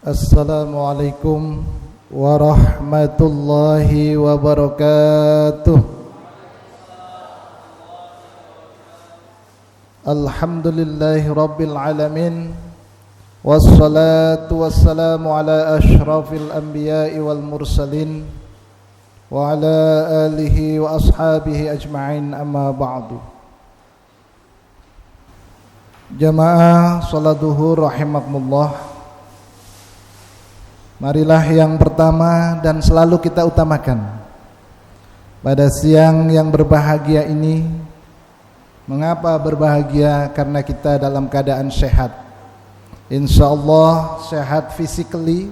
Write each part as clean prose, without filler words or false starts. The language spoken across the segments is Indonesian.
Assalamualaikum warahmatullahi wabarakatuh. Alhamdulillahi rabbil alamin, wassalatu wassalamu ala ashrafil anbiya'i wal mursalin wa ala alihi wa ashabihi ajma'in, amma ba'du. Jamaah salat zuhur rahimakumullah, marilah yang pertama dan selalu kita utamakan pada siang yang berbahagia ini. Mengapa berbahagia? Karena kita dalam keadaan sehat. InsyaAllah sehat physically,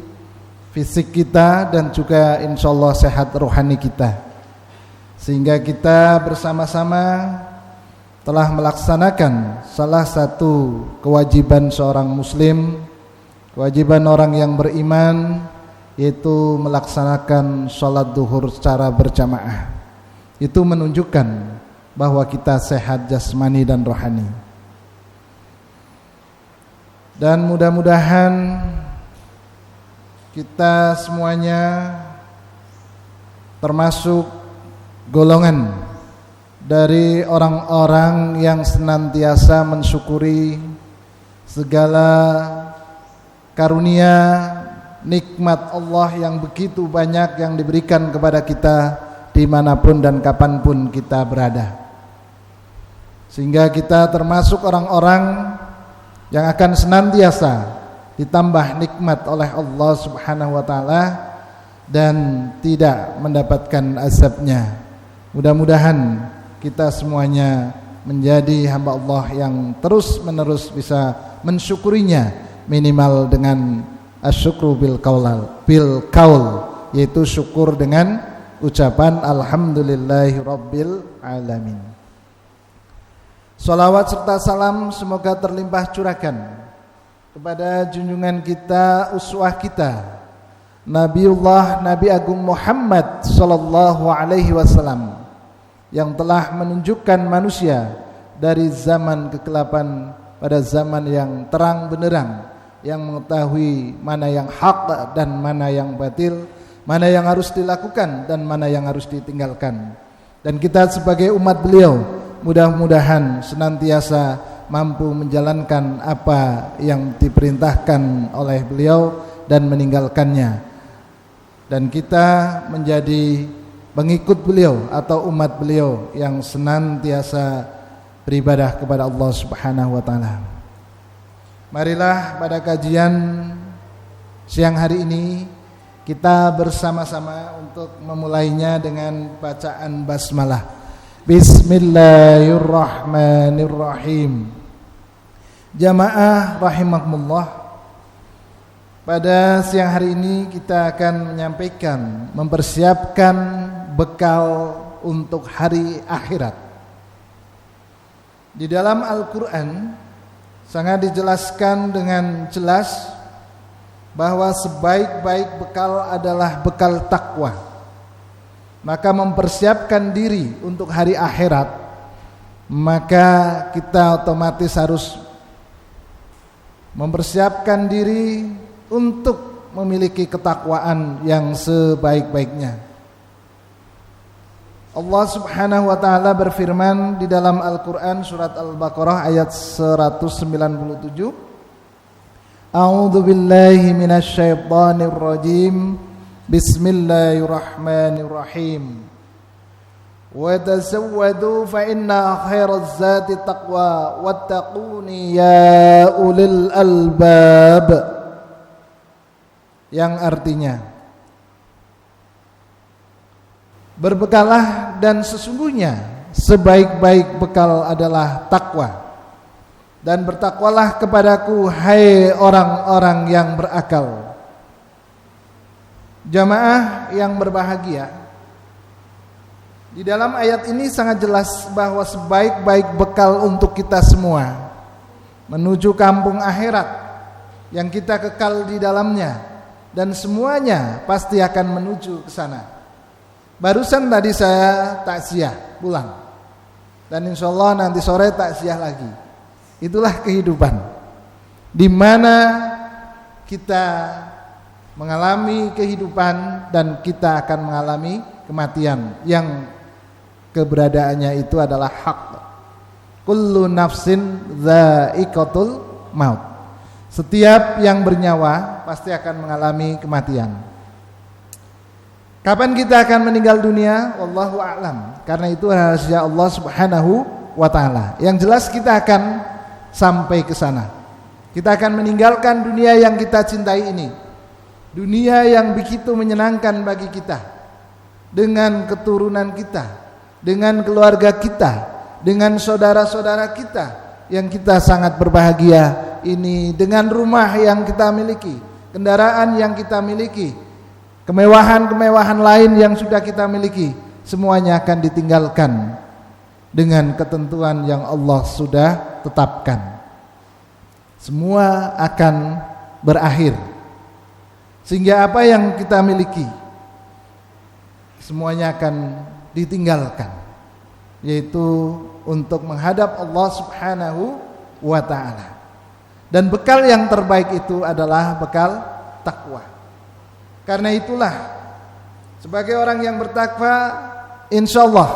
fisik kita, dan juga InsyaAllah sehat rohani kita. Sehingga kita bersama-sama telah melaksanakan salah satu kewajiban seorang muslim, kewajiban orang yang beriman, yaitu melaksanakan sholat duhur secara berjamaah. Itu menunjukkan bahwa kita sehat jasmani dan rohani. Dan mudah-mudahan kita semuanya termasuk golongan dari orang-orang yang senantiasa mensyukuri segala karunia nikmat Allah yang begitu banyak yang diberikan kepada kita dimanapun dan kapanpun kita berada, sehingga kita termasuk orang-orang yang akan senantiasa ditambah nikmat oleh Allah Subhanahu wa ta'ala dan tidak mendapatkan azabnya. Mudah-mudahan kita semuanya menjadi hamba Allah yang terus-menerus bisa mensyukurinya, minimal dengan asyukru bil qaul, yaitu syukur dengan ucapan alhamdulillahi rabbil alamin. Salawat serta salam semoga terlimpah curahkan kepada junjungan kita, uswah kita, Nabiullah Nabi Agung Muhammad sallallahu alaihi wasallam, yang telah menunjukkan manusia dari zaman kegelapan pada zaman yang terang benderang, yang mengetahui mana yang hak dan mana yang batil, mana yang harus dilakukan dan mana yang harus ditinggalkan. Dan kita sebagai umat beliau mudah-mudahan senantiasa mampu menjalankan apa yang diperintahkan oleh beliau dan meninggalkannya. Dan kita menjadi pengikut beliau atau umat beliau yang senantiasa beribadah kepada Allah Subhanahu wa ta'ala. Marilah pada kajian siang hari ini kita bersama-sama untuk memulainya dengan bacaan basmalah. Bismillahirrahmanirrahim. Jamaah rahimakumullah, pada siang hari ini kita akan menyampaikan, mempersiapkan bekal untuk hari akhirat. Di dalam Al-Quran sangat dijelaskan dengan jelas bahwa sebaik-baik bekal adalah bekal takwa. Maka mempersiapkan diri untuk hari akhirat, maka kita otomatis harus mempersiapkan diri untuk memiliki ketakwaan yang sebaik-baiknya. Allah Subhanahu wa ta'ala berfirman di dalam Al-Quran surat Al-Baqarah ayat 197, A'udzu billahi minasy syaithanir rajim. Bismillahirrahmanirrahim. Wa tazawwadu fa inna khairaz zati taqwa wattaquni ya ulil albab. Yang artinya, berbekalah dan sesungguhnya sebaik-baik bekal adalah takwa, dan bertakwalah kepadaku hai orang-orang yang berakal. Jamaah yang berbahagia, di dalam ayat ini sangat jelas bahwa sebaik-baik bekal untuk kita semua menuju kampung akhirat yang kita kekal di dalamnya, dan semuanya pasti akan menuju ke sana. Barusan tadi saya takziah pulang, dan insya Allah nanti sore takziah lagi. Itulah kehidupan, di mana kita mengalami kehidupan dan kita akan mengalami kematian yang keberadaannya itu adalah hak. Kullu nafsin dha'iqatul maut. Setiap yang bernyawa pasti akan mengalami kematian. Kapan kita akan meninggal dunia? Wallahu a'lam. Karena itu rahasia Allah Subhanahu wa taala. Yang jelas kita akan sampai ke sana. Kita akan meninggalkan dunia yang kita cintai ini. Dunia yang begitu menyenangkan bagi kita, dengan keturunan kita, dengan keluarga kita, dengan saudara-saudara kita yang kita sangat berbahagia ini, dengan rumah yang kita miliki, kendaraan yang kita miliki, kemewahan-kemewahan lain yang sudah kita miliki, semuanya akan ditinggalkan dengan ketentuan yang Allah sudah tetapkan. Semua akan berakhir. Sehingga apa yang kita miliki semuanya akan ditinggalkan, yaitu untuk menghadap Allah Subhanahu wa ta'ala. Dan bekal yang terbaik itu adalah bekal takwa. Karena itulah sebagai orang yang bertakwa, insyaallah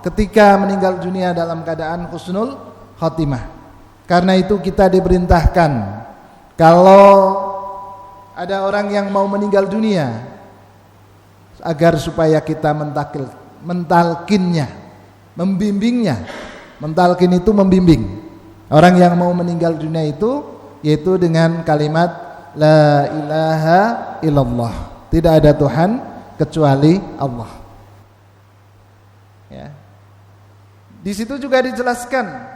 ketika meninggal dunia dalam keadaan husnul khatimah. Karena itu kita diperintahkan, kalau ada orang yang mau meninggal dunia, agar supaya kita mentalkinnya, membimbingnya. Mentalkin itu membimbing orang yang mau meninggal dunia itu, yaitu dengan kalimat la ilaha illallah, tidak ada Tuhan kecuali Allah. Ya. Di situ juga dijelaskan,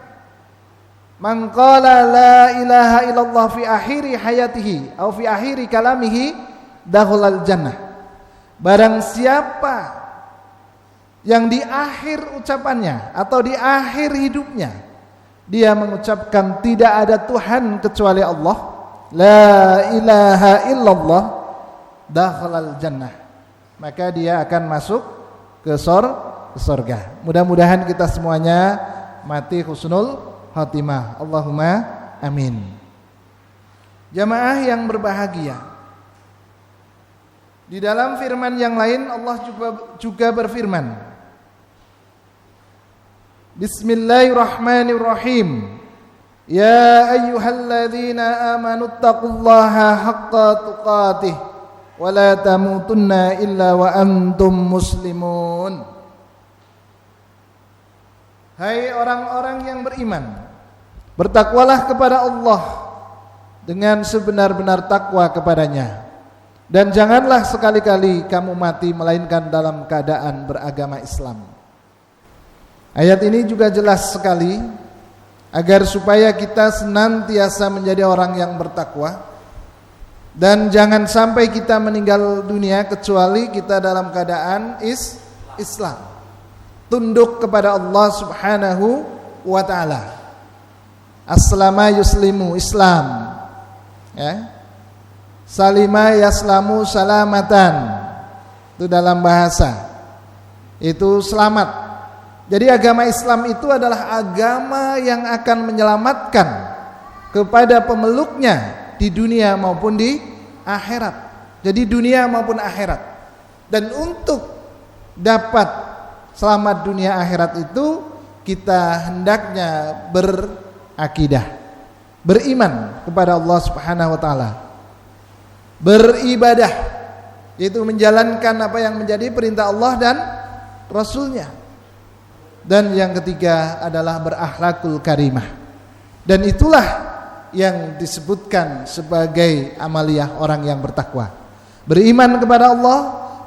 man qala la ilaha illallah fi akhiri hayatihi atau fi akhiri kalamihi dakhulal jannah. Barang siapa yang di akhir ucapannya atau di akhir hidupnya dia mengucapkan tidak ada Tuhan kecuali Allah, la ilaha illallah, dakhulal jannah, maka dia akan masuk ke surga. Mudah-mudahan kita semuanya mati husnul khatimah. Allahumma amin. Jamaah yang berbahagia, di dalam firman yang lain Allah juga berfirman, Bismillahirrahmanirrahim. Ya ayyuhalladzina amanu taqullaha haqqa tuqatih wa la tamutunna illa wa antum muslimun. Hai orang-orang yang beriman, bertakwalah kepada Allah dengan sebenar-benar takwa kepadanya, dan janganlah sekali-kali kamu mati melainkan dalam keadaan beragama Islam. Ayat ini juga jelas sekali agar supaya kita senantiasa menjadi orang yang bertakwa, dan jangan sampai kita meninggal dunia kecuali kita dalam keadaan Islam, tunduk kepada Allah Subhanahu wa ta'ala. Aslama yuslimu, Islam, ya. Salima yaslamu, salamatan, itu dalam bahasa, itu selamat. Jadi agama Islam itu adalah agama yang akan menyelamatkan kepada pemeluknya di dunia maupun di akhirat. Jadi dunia maupun akhirat. Dan untuk dapat selamat dunia akhirat itu kita hendaknya berakidah, beriman kepada Allah Subhanahu wa ta'ala, beribadah, yaitu menjalankan apa yang menjadi perintah Allah dan Rasulnya. Dan yang ketiga adalah berakhlakul karimah. Dan itulah yang disebutkan sebagai amaliyah orang yang bertakwa, beriman kepada Allah,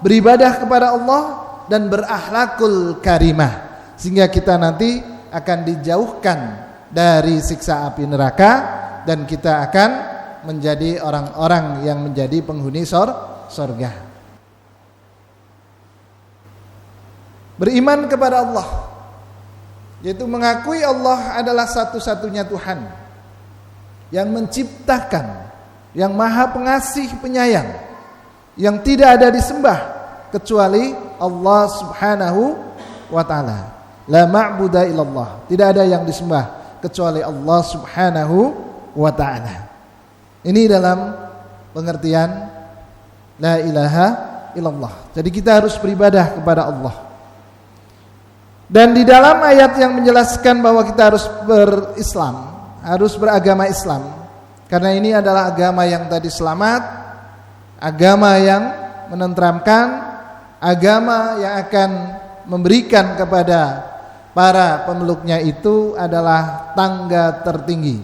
beribadah kepada Allah, dan berakhlakul karimah, sehingga kita nanti akan dijauhkan dari siksa api neraka, dan kita akan menjadi orang-orang yang menjadi penghuni surga. Beriman kepada Allah, yaitu mengakui Allah adalah satu-satunya Tuhan yang menciptakan, yang maha pengasih penyayang, yang tidak ada disembah kecuali Allah Subhanahu wa ta'ala. La ma'buda illallah, tidak ada yang disembah kecuali Allah Subhanahu wa ta'ala. Ini dalam pengertian La ilaha illallah. Jadi kita harus beribadah kepada Allah. Dan di dalam ayat yang menjelaskan bahwa kita harus berislam, harus beragama Islam, karena ini adalah agama yang tadi selamat, agama yang menenteramkan, agama yang akan memberikan kepada para pemeluknya itu adalah tangga tertinggi,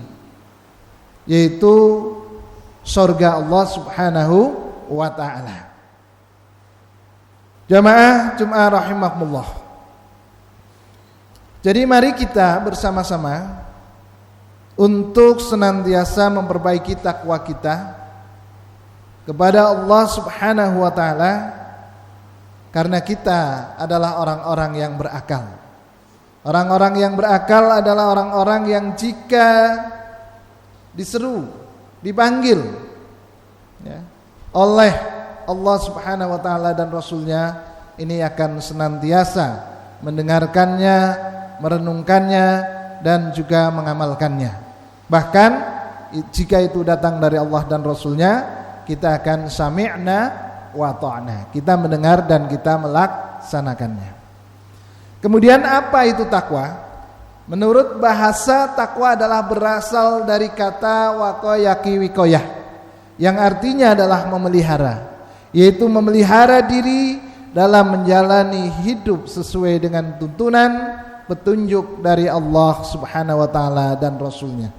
yaitu surga Allah Subhanahu wa ta'ala. Jamaah Jum'ah rahimakumullah. Jadi mari kita bersama-sama untuk senantiasa memperbaiki takwa kita kepada Allah Subhanahu wa ta'ala, karena kita adalah orang-orang yang berakal. Orang-orang yang berakal adalah orang-orang yang jika diseru, dipanggil ya, oleh Allah Subhanahu wa ta'ala dan Rasulnya, ini akan senantiasa mendengarkannya, merenungkannya, dan juga mengamalkannya. Bahkan jika itu datang dari Allah dan Rasulnya, kita akan sami'na wa ta'na, kita mendengar dan kita melaksanakannya. Kemudian apa itu takwa? Menurut bahasa, takwa adalah berasal dari kata waqayaki wikoyah, yang artinya adalah memelihara, yaitu memelihara diri dalam menjalani hidup sesuai dengan tuntunan petunjuk dari Allah Subhanahu wa ta'ala dan Rasulnya.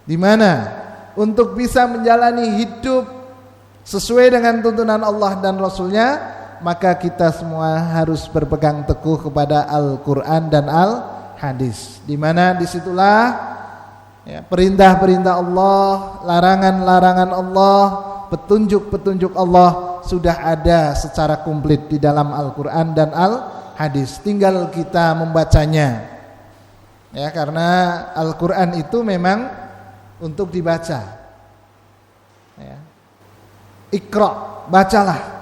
Di mana untuk bisa menjalani hidup sesuai dengan tuntunan Allah dan Rasulnya, maka kita semua harus berpegang teguh kepada Al-Quran dan Al-Hadis, di mana disitulah ya, perintah-perintah Allah, larangan-larangan Allah, petunjuk-petunjuk Allah sudah ada secara komplit di dalam Al-Quran dan Al-Hadis. Tinggal kita membacanya ya, karena Al-Quran itu memang untuk dibaca ya. Iqra, bacalah.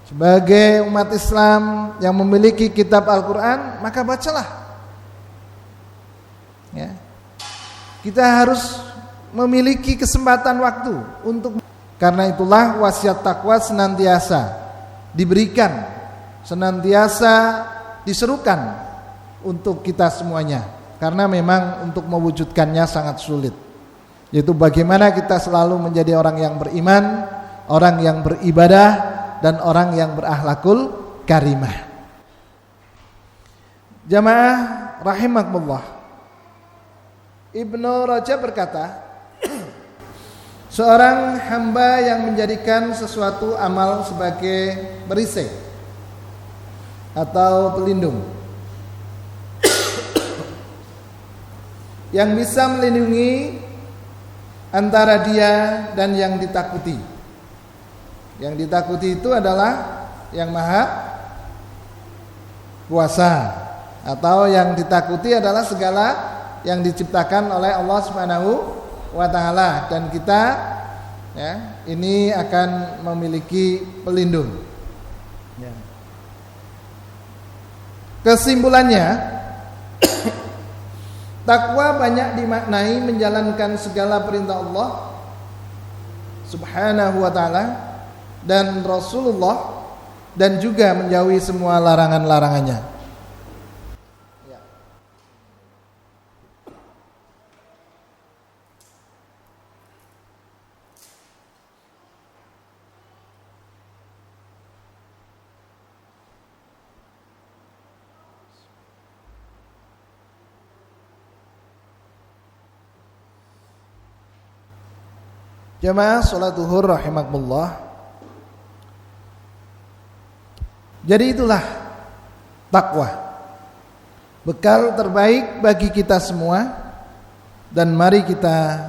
Sebagai umat Islam yang memiliki kitab Al-Quran, maka bacalah ya. Kita harus memiliki kesempatan waktu untuk, karena itulah wasiat takwa senantiasa diberikan, senantiasa diserukan untuk kita semuanya, karena memang untuk mewujudkannya sangat sulit, yaitu bagaimana kita selalu menjadi orang yang beriman, orang yang beribadah, dan orang yang berakhlakul karimah. Jamaah rahimakumullah. Ibnu Rajab berkata, seorang hamba yang menjadikan sesuatu amal sebagai perisai atau pelindung yang bisa melindungi antara dia dan yang ditakuti. Yang ditakuti itu adalah yang maha kuasa, atau yang ditakuti adalah segala yang diciptakan oleh Allah Subhanahu wa ta'ala, dan kita ya, ini akan memiliki pelindung ya. Kesimpulannya, takwa banyak dimaknai menjalankan segala perintah Allah Subhanahu wa ta'ala dan Rasulullah, dan juga menjauhi semua larangan-larangannya. Ya. Jamaah salat zuhur rahimakumullah. Jadi itulah takwa, bekal terbaik bagi kita semua, dan mari kita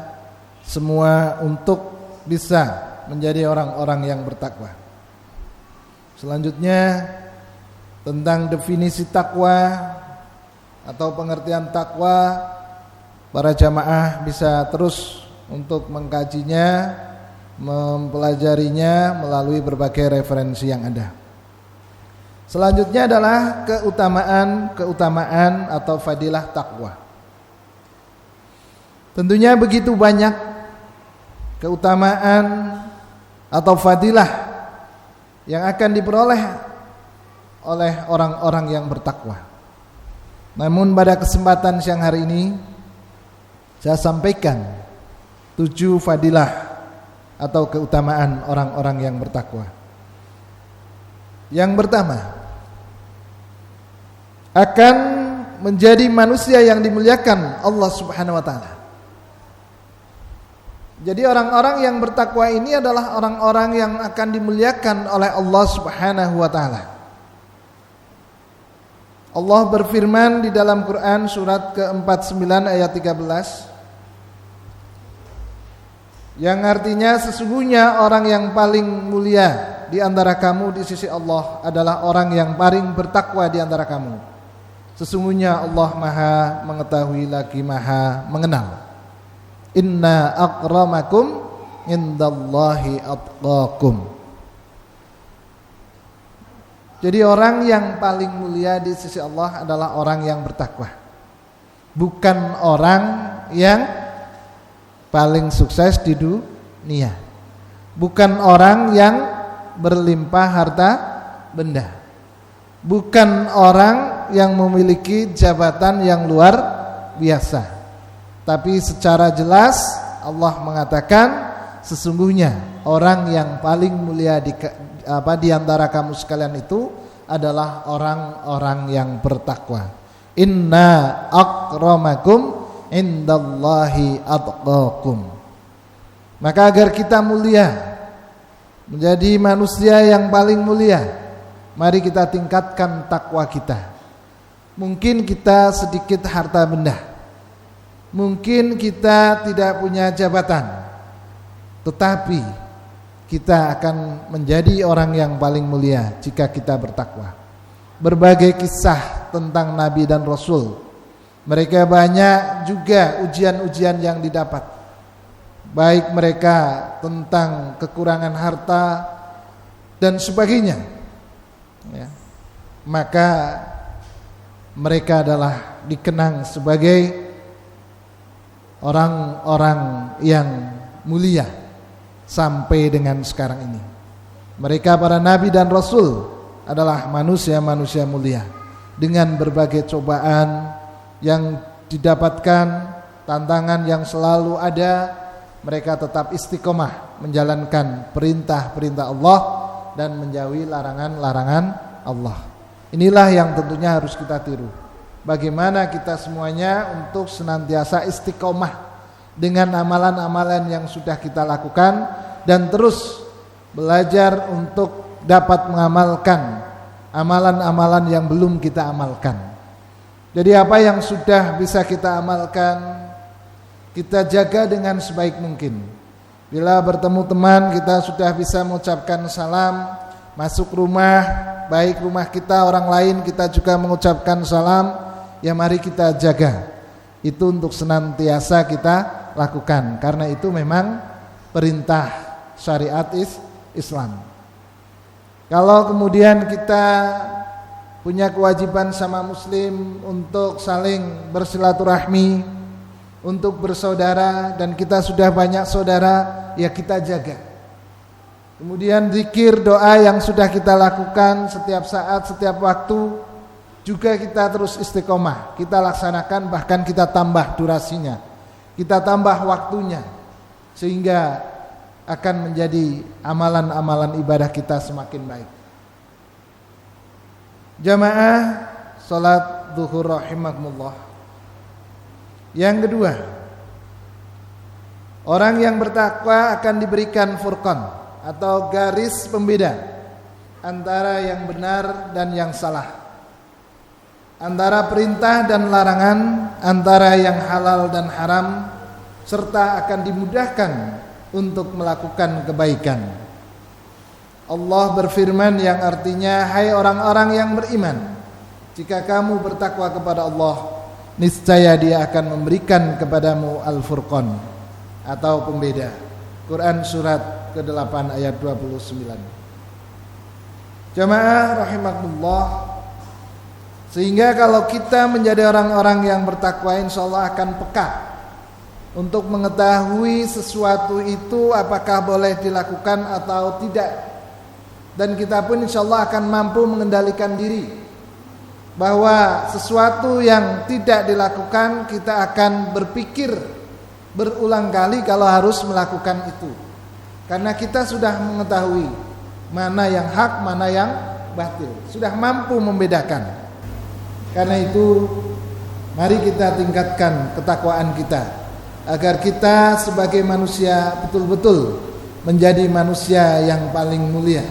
semua untuk bisa menjadi orang-orang yang bertakwa. Selanjutnya tentang definisi takwa atau pengertian takwa, para jamaah bisa terus untuk mengkajinya, mempelajarinya melalui berbagai referensi yang ada. Selanjutnya adalah keutamaan atau fadilah takwa. Tentunya begitu banyak keutamaan atau fadilah yang akan diperoleh oleh orang-orang yang bertakwa. Namun pada kesempatan siang hari ini saya sampaikan 7 fadilah atau keutamaan orang-orang yang bertakwa. Yang pertama, akan menjadi manusia yang dimuliakan Allah Subhanahu wa taala. Jadi orang-orang yang bertakwa ini adalah orang-orang yang akan dimuliakan oleh Allah Subhanahu wa taala. Allah berfirman di dalam Quran surat ke-49 ayat 13, yang artinya sesungguhnya orang yang paling mulia di antara kamu di sisi Allah adalah orang yang paling bertakwa di antara kamu. Sesungguhnya Allah Maha mengetahui lagi Maha mengenal. Inna akramakum indallahi atqakum. Jadi orang yang paling mulia di sisi Allah adalah orang yang bertakwa, bukan orang yang paling sukses di dunia, bukan orang yang berlimpah harta benda, bukan orang yang memiliki jabatan yang luar biasa. Tapi secara jelas Allah mengatakan sesungguhnya orang yang paling mulia di antara kamu sekalian itu adalah orang-orang yang bertakwa. Inna akramakum indallahi atqakum. Maka agar kita mulia, menjadi manusia yang paling mulia, mari kita tingkatkan takwa kita. Mungkin kita sedikit harta benda, mungkin kita tidak punya jabatan, tetapi kita akan menjadi orang yang paling mulia jika kita bertakwa. Berbagai kisah tentang Nabi dan Rasul, mereka banyak juga ujian-ujian yang didapat, baik mereka tentang kekurangan harta dan sebagainya, ya. Maka mereka adalah dikenang sebagai orang-orang yang mulia sampai dengan sekarang ini. Mereka para nabi dan rasul adalah manusia-manusia mulia dengan berbagai cobaan yang didapatkan, tantangan yang selalu ada. Mereka tetap istiqomah menjalankan perintah-perintah Allah dan menjauhi larangan-larangan Allah. Inilah yang tentunya harus kita tiru. Bagaimana kita semuanya untuk senantiasa istiqomah dengan amalan-amalan yang sudah kita lakukan dan terus belajar untuk dapat mengamalkan amalan-amalan yang belum kita amalkan. Jadi apa yang sudah bisa kita amalkan, kita jaga dengan sebaik mungkin. Bila bertemu teman, kita sudah bisa mengucapkan salam. Masuk rumah, baik rumah kita, orang lain, kita juga mengucapkan salam. Ya mari kita jaga. Itu untuk senantiasa kita lakukan, karena itu memang perintah syariat Islam. Kalau kemudian kita punya kewajiban sama muslim untuk saling bersilaturahmi, untuk bersaudara, dan kita sudah banyak saudara, ya kita jaga. Kemudian zikir, doa yang sudah kita lakukan setiap saat, setiap waktu, juga kita terus istiqomah, kita laksanakan, bahkan kita tambah durasinya, kita tambah waktunya, sehingga akan menjadi amalan-amalan ibadah kita semakin baik. Jamaah salat zuhur rahimakumullah. Yang kedua, orang yang bertakwa akan diberikan furqan atau garis pembeda antara yang benar dan yang salah, antara perintah dan larangan, antara yang halal dan haram, serta akan dimudahkan untuk melakukan kebaikan. Allah berfirman yang artinya, hai orang-orang yang beriman, jika kamu bertakwa kepada Allah, niscaya Dia akan memberikan kepadamu Al-Furqan atau pembeda. Quran surat ke-8 ayat 29. Jamaah rahimakumullah. Sehingga kalau kita menjadi orang-orang yang bertakwa, insyaallah akan peka untuk mengetahui sesuatu itu apakah boleh dilakukan atau tidak. Dan kita pun insyaallah akan mampu mengendalikan diri bahwa sesuatu yang tidak dilakukan kita akan berpikir berulang kali kalau harus melakukan itu. Karena kita sudah mengetahui mana yang hak, mana yang batil. Sudah mampu membedakan. Karena itu mari kita tingkatkan ketakwaan kita agar kita sebagai manusia betul-betul menjadi manusia yang paling mulia,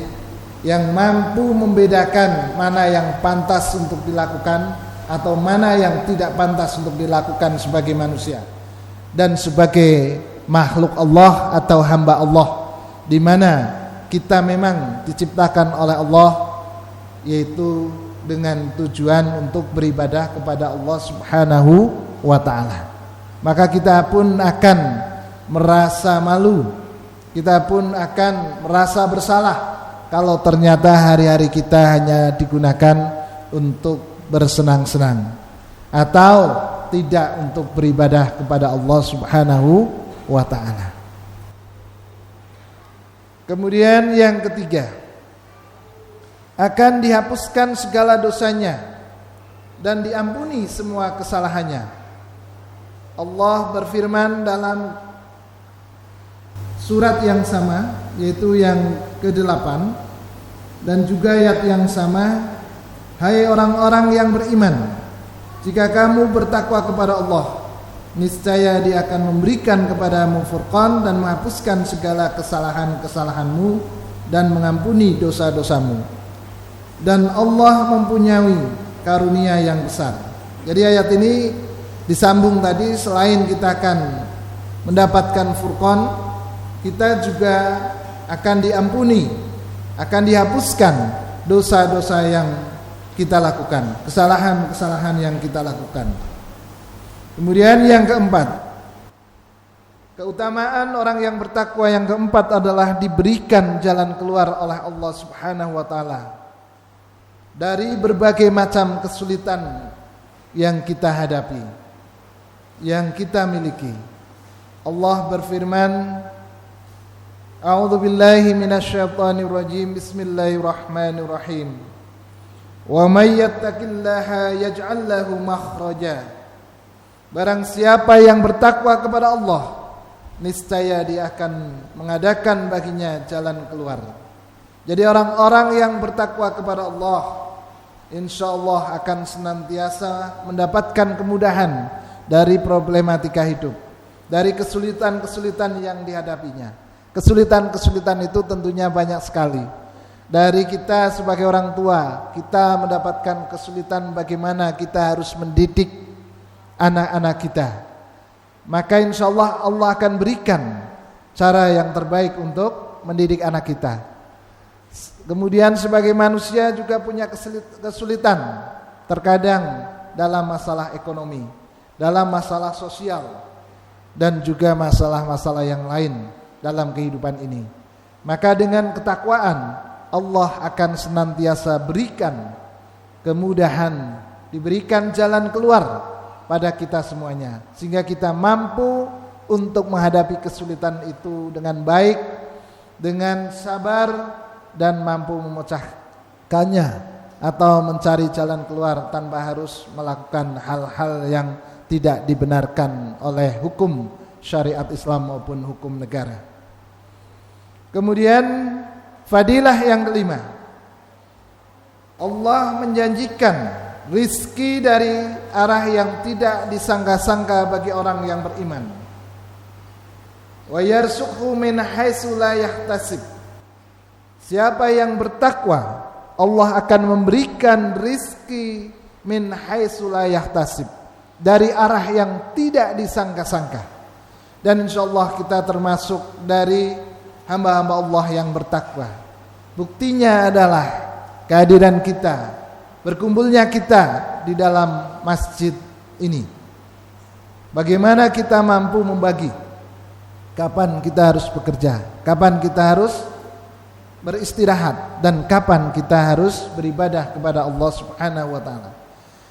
yang mampu membedakan mana yang pantas untuk dilakukan atau mana yang tidak pantas untuk dilakukan sebagai manusia dan sebagai makhluk Allah atau hamba Allah, di mana kita memang diciptakan oleh Allah yaitu dengan tujuan untuk beribadah kepada Allah Subhanahu wa ta'ala. Maka kita pun akan merasa malu, kita pun akan merasa bersalah kalau ternyata hari-hari kita hanya digunakan untuk bersenang-senang atau tidak untuk beribadah kepada Allah Subhanahu wa ta'ala. Kemudian yang ketiga, akan dihapuskan segala dosanya dan diampuni semua kesalahannya. Allah berfirman dalam surat yang sama, yaitu yang ke-8 dan juga ayat yang sama, hai orang-orang yang beriman, jika kamu bertakwa kepada Allah, niscaya Dia akan memberikan kepadamu furqan dan menghapuskan segala kesalahan-kesalahanmu dan mengampuni dosa-dosamu. Dan Allah mempunyai karunia yang besar. Jadi ayat ini disambung tadi, selain kita akan mendapatkan furqan, kita juga akan diampuni, akan dihapuskan dosa-dosa yang kita lakukan, kesalahan-kesalahan yang kita lakukan. Kemudian yang keempat, keutamaan orang yang bertakwa yang keempat adalah diberikan jalan keluar oleh Allah Subhanahu wa ta'ala dari berbagai macam kesulitan yang kita hadapi, yang kita miliki. Allah berfirman, A'udzu billahi minasyaitonir rajim. Bismillahirrahmanirrahim. Wa may yattaqillaha yaj'al lahu makhraja. Barang siapa yang bertakwa kepada Allah, niscaya Dia akan mengadakan baginya jalan keluar. Jadi orang-orang yang bertakwa kepada Allah, insyaallah akan senantiasa mendapatkan kemudahan dari problematika hidup, dari kesulitan-kesulitan yang dihadapinya. Kesulitan-kesulitan itu tentunya banyak sekali. Dari kita sebagai orang tua, kita mendapatkan kesulitan bagaimana kita harus mendidik anak-anak kita. Maka insyaallah Allah akan berikan cara yang terbaik untuk mendidik anak kita. Kemudian sebagai manusia juga punya kesulitan terkadang dalam masalah ekonomi, dalam masalah sosial, dan juga masalah-masalah yang lain dalam kehidupan ini. Maka dengan ketakwaan Allah akan senantiasa berikan kemudahan, diberikan jalan keluar pada kita semuanya, sehingga kita mampu untuk menghadapi kesulitan itu dengan baik, dengan sabar, dan mampu memecahkannya atau mencari jalan keluar tanpa harus melakukan hal-hal yang tidak dibenarkan oleh hukum syariat Islam maupun hukum negara. Kemudian fadilah yang kelima, Allah menjanjikan rizki dari arah yang tidak disangka-sangka bagi orang yang beriman. Wa yarzuqhu min haitsu la yahtasib. Siapa yang bertakwa, Allah akan memberikan rizki min haitsu la yahtasib, dari arah yang tidak disangka-sangka. Dan insyaallah kita termasuk dari hamba-hamba Allah yang bertakwa. Buktinya adalah kehadiran kita, berkumpulnya kita di dalam masjid ini. Bagaimana kita mampu membagi, kapan kita harus bekerja, kapan kita harus beristirahat, dan kapan kita harus beribadah kepada Allah Subhanahu wa ta'ala.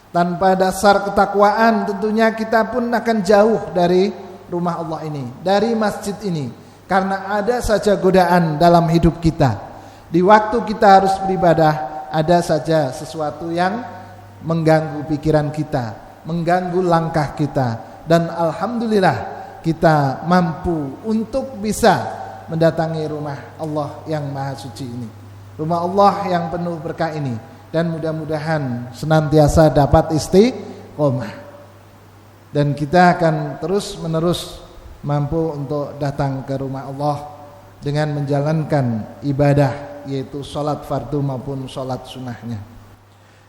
Tanpa dasar ketakwaan tentunya kita pun akan jauh dari rumah Allah ini, dari masjid ini, karena ada saja godaan dalam hidup kita. Di waktu kita harus beribadah, ada saja sesuatu yang mengganggu pikiran kita, mengganggu langkah kita, dan alhamdulillah kita mampu untuk bisa mendatangi rumah Allah yang maha suci ini, rumah Allah yang penuh berkah ini, dan mudah-mudahan senantiasa dapat istiqomah, dan kita akan terus menerus mampu untuk datang ke rumah Allah dengan menjalankan ibadah, yaitu sholat fardu maupun sholat sunnahnya.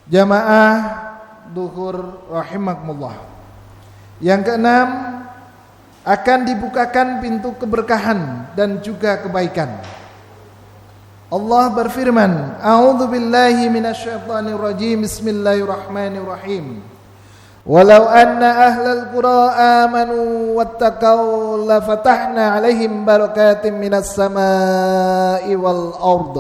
Jamaah duhur rahimakumullah. Yang keenam, akan dibukakan pintu keberkahan dan juga kebaikan. Allah berfirman, A'udzu billahi minasyaitonir rajim. Bismillahirrahmanirrahim. Walau anna ahlal qura amanu wattaqau lafatahna 'alaihim barakatin minas samaa'i wal ard.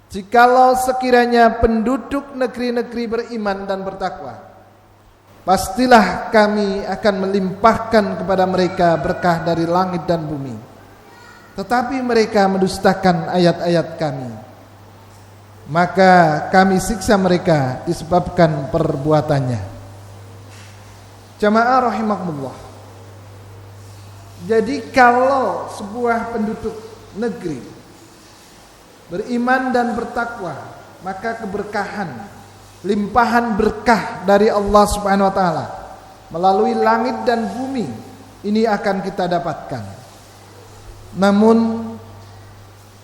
Jikalau sekiranya penduduk negeri-negeri beriman dan bertakwa, pastilah kami akan melimpahkan kepada mereka berkah dari langit dan bumi. Tetapi mereka mendustakan ayat-ayat kami, maka kami siksa mereka disebabkan perbuatannya. Jamaah rahimakumullah. Jadi kalau sebuah penduduk negeri beriman dan bertakwa, maka keberkahan, limpahan berkah dari Allah Subhanahu wa taala melalui langit dan bumi ini akan kita dapatkan. Namun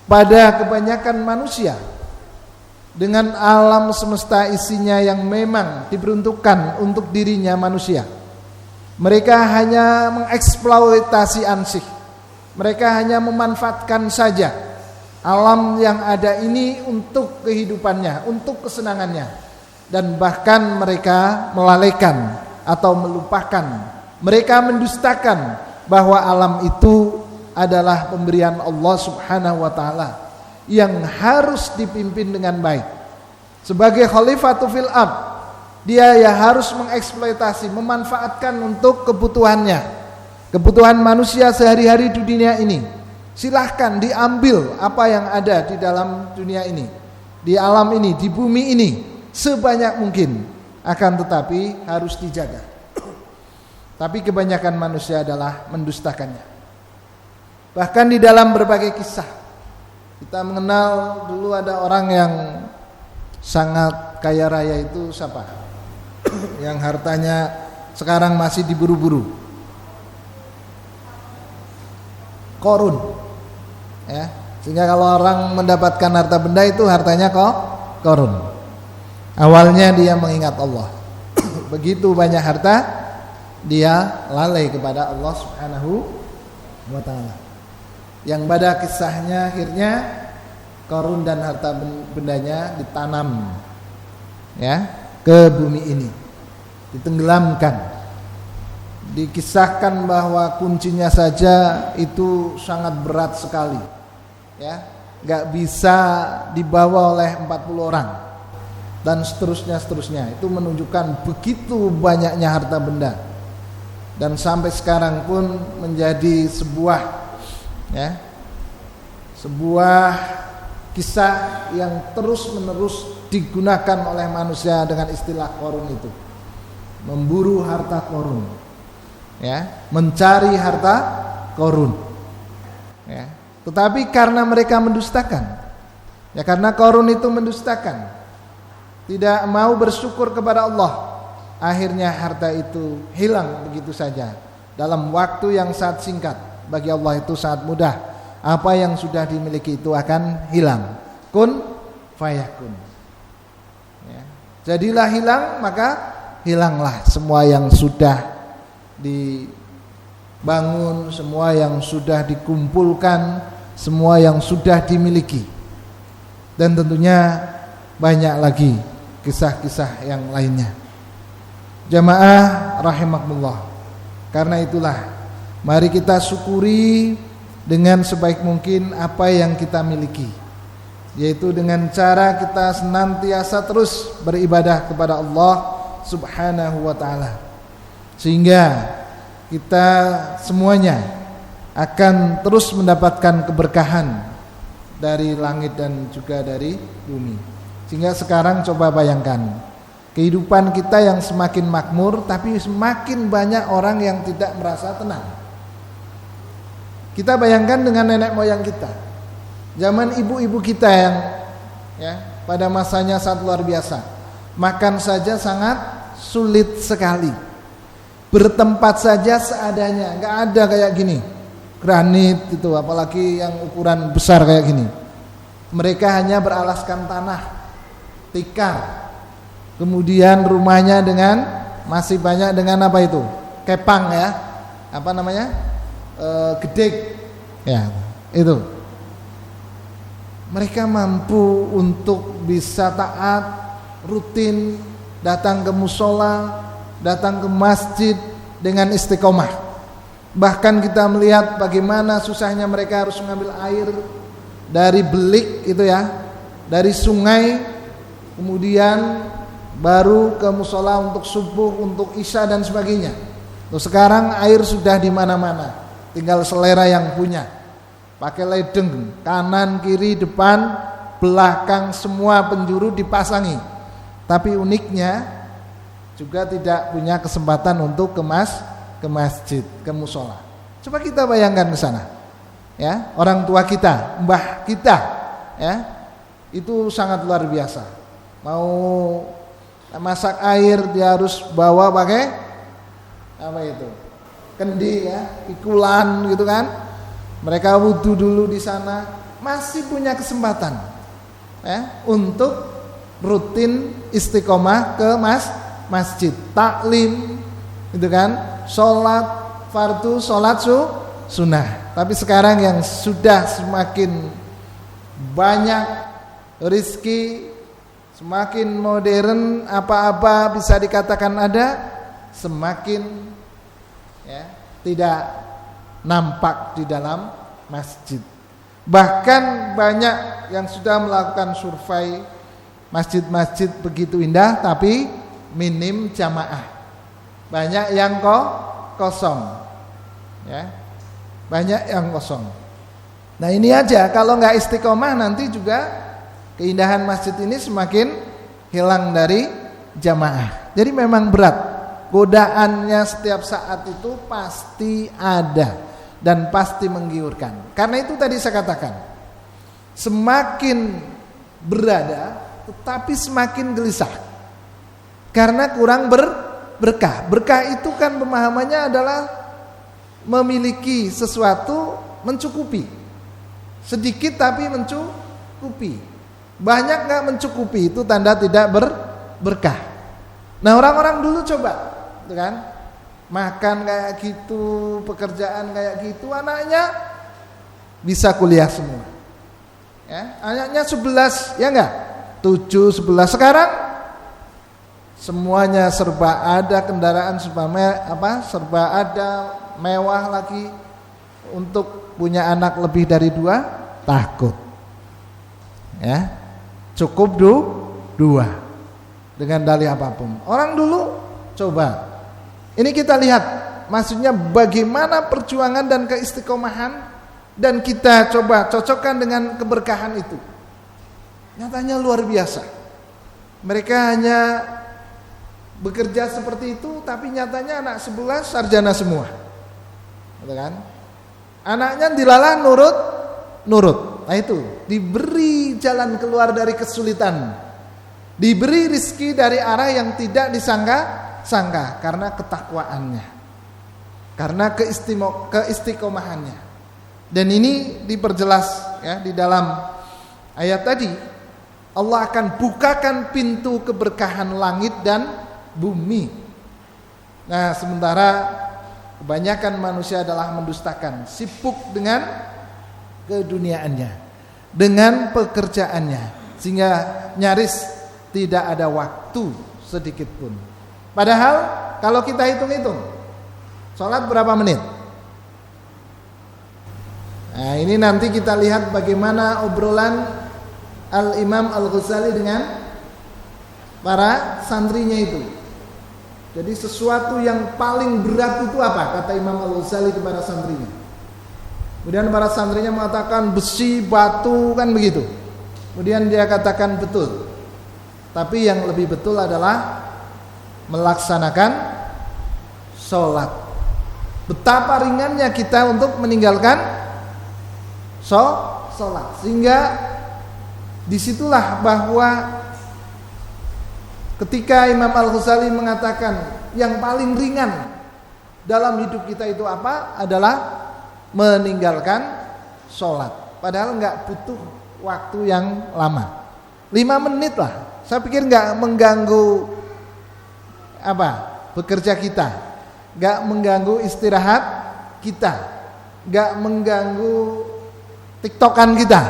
pada kebanyakan manusia dengan alam semesta isinya yang memang diperuntukkan untuk dirinya manusia, mereka hanya mengeksploitasi ansih. Mereka hanya memanfaatkan saja alam yang ada ini untuk kehidupannya, untuk kesenangannya, dan bahkan mereka melalaikan atau melupakan, mereka mendustakan bahwa alam itu adalah pemberian Allah Subhanahu wa taala yang harus dipimpin dengan baik. Sebagai khalifatu fil ard, dia ya harus mengeksploitasi, memanfaatkan untuk kebutuhannya, kebutuhan manusia sehari-hari di dunia ini. Silahkan diambil apa yang ada di dalam dunia ini, di alam ini, di bumi ini, sebanyak mungkin. Akan tetapi harus dijaga. Tapi kebanyakan manusia adalah mendustakannya. Bahkan di dalam berbagai kisah, kita mengenal dulu ada orang yang sangat kaya raya, itu siapa? Yang hartanya sekarang masih diburu-buru. Qarun. Ya, sehingga kalau orang mendapatkan harta benda itu hartanya Qarun. Awalnya dia mengingat Allah. Begitu banyak harta, dia lalai kepada Allah Subhanahu wa taala. Yang pada kisahnya akhirnya Qarun dan harta bendanya ditanam ya ke bumi ini, ditenggelamkan. Dikisahkan bahwa kuncinya saja itu sangat berat sekali, ya, nggak bisa dibawa oleh 40 orang dan seterusnya. Itu menunjukkan begitu banyaknya harta benda, dan sampai sekarang pun menjadi sebuah kisah yang terus-menerus digunakan oleh manusia dengan istilah Qarun itu, memburu harta Qarun, ya, mencari harta Qarun, ya. Tetapi karena mereka mendustakan, ya, karena Qarun itu mendustakan, tidak mau bersyukur kepada Allah, akhirnya harta itu hilang begitu saja dalam waktu yang sangat singkat. Bagi Allah itu sangat mudah. Apa yang sudah dimiliki itu akan hilang. Kun fayakun. Ya. Jadilah hilang, maka hilanglah semua yang sudah dibangun, semua yang sudah dikumpulkan, semua yang sudah dimiliki. Dan tentunya banyak lagi kisah-kisah yang lainnya. Jamaah rahimakumullah. Karena itulah, mari kita syukuri dengan sebaik mungkin apa yang kita miliki, yaitu dengan cara kita senantiasa terus beribadah kepada Allah Subhanahu wa ta'ala, sehingga kita semuanya akan terus mendapatkan keberkahan dari langit dan juga dari bumi. Sehingga sekarang coba bayangkan kehidupan kita yang semakin makmur, tapi semakin banyak orang yang tidak merasa tenang. Kita bayangkan dengan nenek moyang kita, zaman ibu-ibu kita yang pada masanya sangat luar biasa, makan saja sangat sulit sekali, bertempat saja seadanya, nggak ada kayak gini granit itu, apalagi yang ukuran besar kayak gini. Mereka hanya beralaskan tanah tikar, kemudian rumahnya dengan masih banyak dengan apa itu, kepang ya, apa namanya, gedek ya, itu. Mereka mampu untuk bisa taat, rutin datang ke musola, datang ke masjid dengan istiqomah. Bahkan kita melihat bagaimana susahnya mereka harus mengambil air dari belik itu ya, dari sungai, kemudian baru ke musola untuk subuh, untuk isya dan sebagainya. Tuh, sekarang air sudah di mana-mana, tinggal selera yang punya. Pakai ledeng, kanan, kiri, depan, belakang, semua penjuru dipasangi. Tapi uniknya juga tidak punya kesempatan untuk ke masjid, ke musola. Coba kita bayangkan ke sana. Ya, orang tua kita, mbah kita, ya, itu sangat luar biasa. Mau masak air dia harus bawa pakai apa itu? Kendi ya, pikulan gitu kan. Mereka wudu dulu di sana, masih punya kesempatan ya untuk rutin istiqomah ke masjid, taklim gitu kan, sholat fardu, sholat sunnah. Tapi sekarang yang sudah semakin banyak rezeki, semakin modern, apa-apa bisa dikatakan ada, semakin ya tidak nampak di dalam masjid. Bahkan banyak yang sudah melakukan survei, masjid-masjid begitu indah tapi minim jamaah. Banyak yang kosong. Ya. Banyak yang kosong. Nah, ini aja, kalau nggak istiqomah nanti juga keindahan masjid ini semakin hilang dari jamaah. Jadi memang berat. Godaannya setiap saat itu pasti ada dan pasti menggiurkan. Karena itu tadi saya katakan, semakin berada tetapi semakin gelisah. Karena kurang berkah. Berkah itu kan pemahamannya adalah memiliki sesuatu mencukupi. Sedikit tapi mencukupi. Banyak gak mencukupi, itu tanda tidak berkah. Nah, orang-orang dulu coba, gitu kan, makan kayak gitu, pekerjaan kayak gitu, anaknya bisa kuliah semua. Ya, anaknya 11, ya enggak? 7, 11. Sekarang semuanya serba ada, kendaraan serba ada, mewah lagi. Untuk punya anak lebih dari 2 takut. Ya. Cukup 2 dengan dalih apapun. Orang dulu coba. Ini kita lihat maksudnya bagaimana perjuangan dan keistiqomahan, dan kita coba cocokkan dengan keberkahan itu. Nyatanya luar biasa. Mereka hanya bekerja seperti itu, tapi nyatanya anak 11 sarjana semua. Gitu kan? Anaknya dilalah nurut. Nah itu, diberi jalan keluar dari kesulitan. Diberi rizki dari arah yang tidak disangka karena ketakwaannya, karena keistiqomahannya. Dan ini diperjelas ya di dalam ayat tadi. Allah akan bukakan pintu keberkahan langit dan bumi. Nah, sementara kebanyakan manusia adalah mendustakan, sibuk dengan keduniaannya, dengan pekerjaannya, sehingga nyaris tidak ada waktu sedikit pun. Padahal kalau kita hitung-hitung, sholat berapa menit? Nah, ini nanti kita lihat bagaimana obrolan Al-Imam Al-Ghazali dengan para santrinya itu. Jadi sesuatu yang paling berat itu apa? Kata Imam Al-Ghazali kepada santrinya. Kemudian para santrinya mengatakan besi, batu, kan begitu. Kemudian dia katakan betul. Tapi yang lebih betul adalah melaksanakan sholat. Betapa ringannya kita untuk meninggalkan sholat. Sehingga disitulah bahwa ketika Imam Al-Ghazali mengatakan yang paling ringan dalam hidup kita itu apa? Adalah meninggalkan sholat. Padahal nggak butuh waktu yang lama, 5 menit lah. Saya pikir nggak mengganggu bekerja kita, nggak mengganggu istirahat kita, nggak mengganggu TikTokan kita,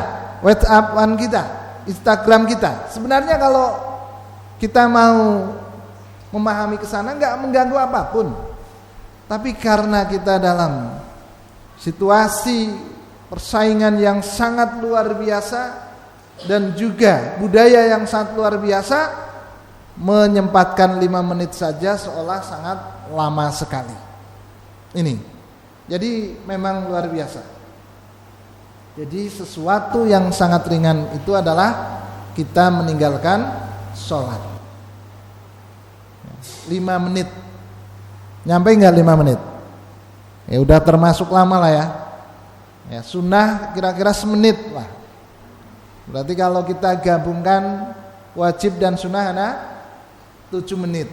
WhatsAppan kita, Instagram kita. Sebenarnya kalau kita mau memahami ke sana nggak mengganggu apapun. Tapi karena kita dalam situasi persaingan yang sangat luar biasa dan juga budaya yang sangat luar biasa, menyempatkan 5 menit saja seolah sangat lama sekali. Ini. Jadi memang luar biasa. Jadi sesuatu yang sangat ringan itu adalah kita meninggalkan sholat. 5 menit. Nyampe enggak 5 menit? Ya udah termasuk lama lah ya. Ya sunnah kira-kira semenit lah. Berarti kalau kita gabungkan wajib dan sunnah ada 7 menit.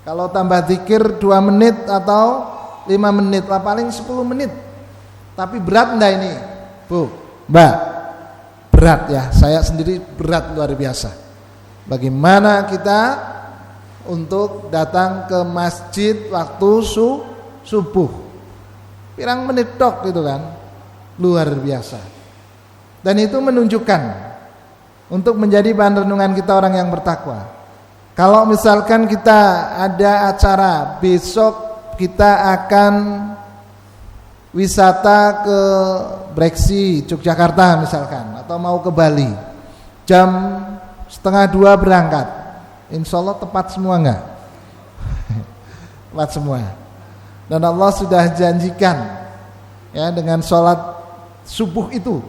Kalau tambah zikir 2 menit atau 5 menit lah, paling 10 menit. Tapi berat enggak ini? Bu, Mbak, berat ya. Saya sendiri berat luar biasa. Bagaimana kita untuk datang ke masjid waktu subuh, pirang menit tok gitu kan, luar biasa. Dan itu menunjukkan untuk menjadi bahan renungan kita orang yang bertakwa. Kalau misalkan kita ada acara besok, kita akan wisata ke Breksi, Yogyakarta misalkan, atau mau ke Bali, jam 1:30 berangkat, insya Allah tepat semua enggak? Tepat semua. Dan Allah sudah janjikan ya dengan sholat subuh itu,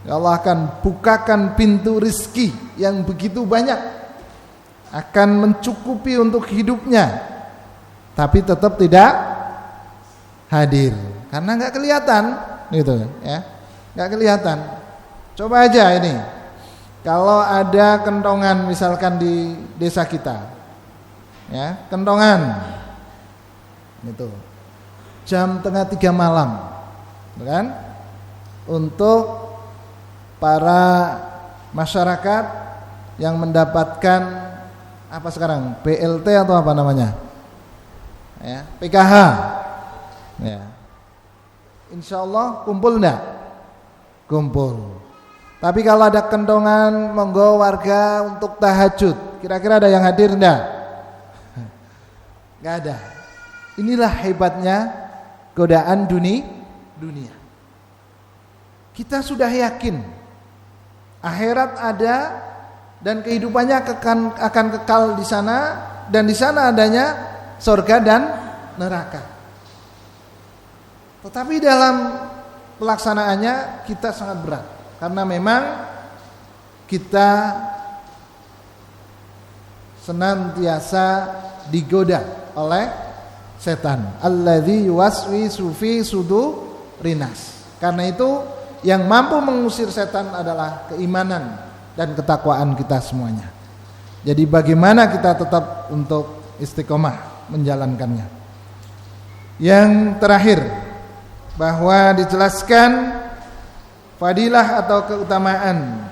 ya Allah akan bukakan pintu rizki yang begitu banyak, akan mencukupi untuk hidupnya, tapi tetap tidak hadir karena nggak kelihatan, gitu ya, nggak kelihatan. Coba aja ini. Kalau ada kentongan misalkan di desa kita, ya kentongan, itu jam 2:30 malam, kan? Untuk para masyarakat yang mendapatkan apa sekarang BLT atau apa namanya, ya PKH, ya. Insya Allah kumpul enggak? Kumpul. Tapi kalau ada kentongan monggo warga untuk tahajud, kira-kira ada yang hadir enggak? Enggak ada. Inilah hebatnya godaan dunia. Kita sudah yakin akhirat ada dan kehidupannya akan kekal di sana, dan di sana adanya surga dan neraka. Tetapi dalam pelaksanaannya kita sangat berat. Karena memang kita senantiasa digoda oleh setan. Alladzi yuwaswisu fi sudurinas. Karena itu yang mampu mengusir setan adalah keimanan dan ketakwaan kita semuanya. Jadi bagaimana kita tetap untuk istiqomah menjalankannya. Yang terakhir, bahwa dijelaskan fadilah atau keutamaan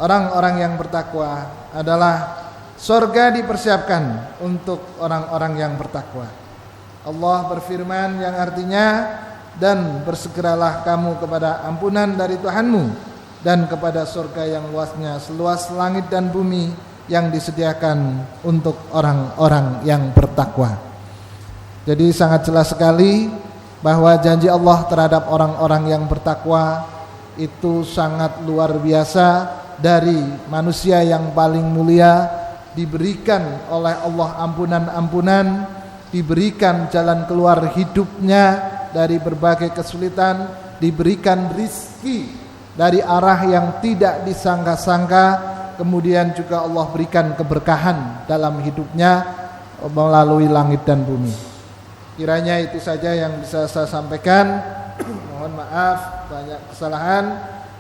orang-orang yang bertakwa adalah surga dipersiapkan untuk orang-orang yang bertakwa. Allah berfirman yang artinya, dan bersegeralah kamu kepada ampunan dari Tuhanmu dan kepada surga yang luasnya seluas langit dan bumi yang disediakan untuk orang-orang yang bertakwa. Jadi sangat jelas sekali bahwa janji Allah terhadap orang-orang yang bertakwa itu sangat luar biasa. Dari manusia yang paling mulia diberikan oleh Allah ampunan-ampunan, diberikan jalan keluar hidupnya dari berbagai kesulitan, diberikan rizki dari arah yang tidak disangka-sangka, kemudian juga Allah berikan keberkahan dalam hidupnya melalui langit dan bumi. Kiranya itu saja yang bisa saya sampaikan. Mohon maaf banyak kesalahan,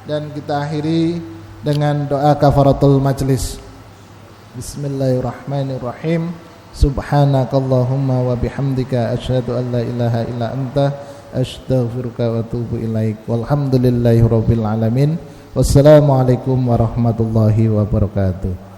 dan kita akhiri dengan doa kafaratul majlis. Bismillahirrahmanirrahim. Subhanakallahumma wa bihamdika asyhadu an la ilaha illa anta astaghfiruka wa atubu ilaik. Walhamdulillahirabbil alamin. Wassalamualaikum warahmatullahi wabarakatuh.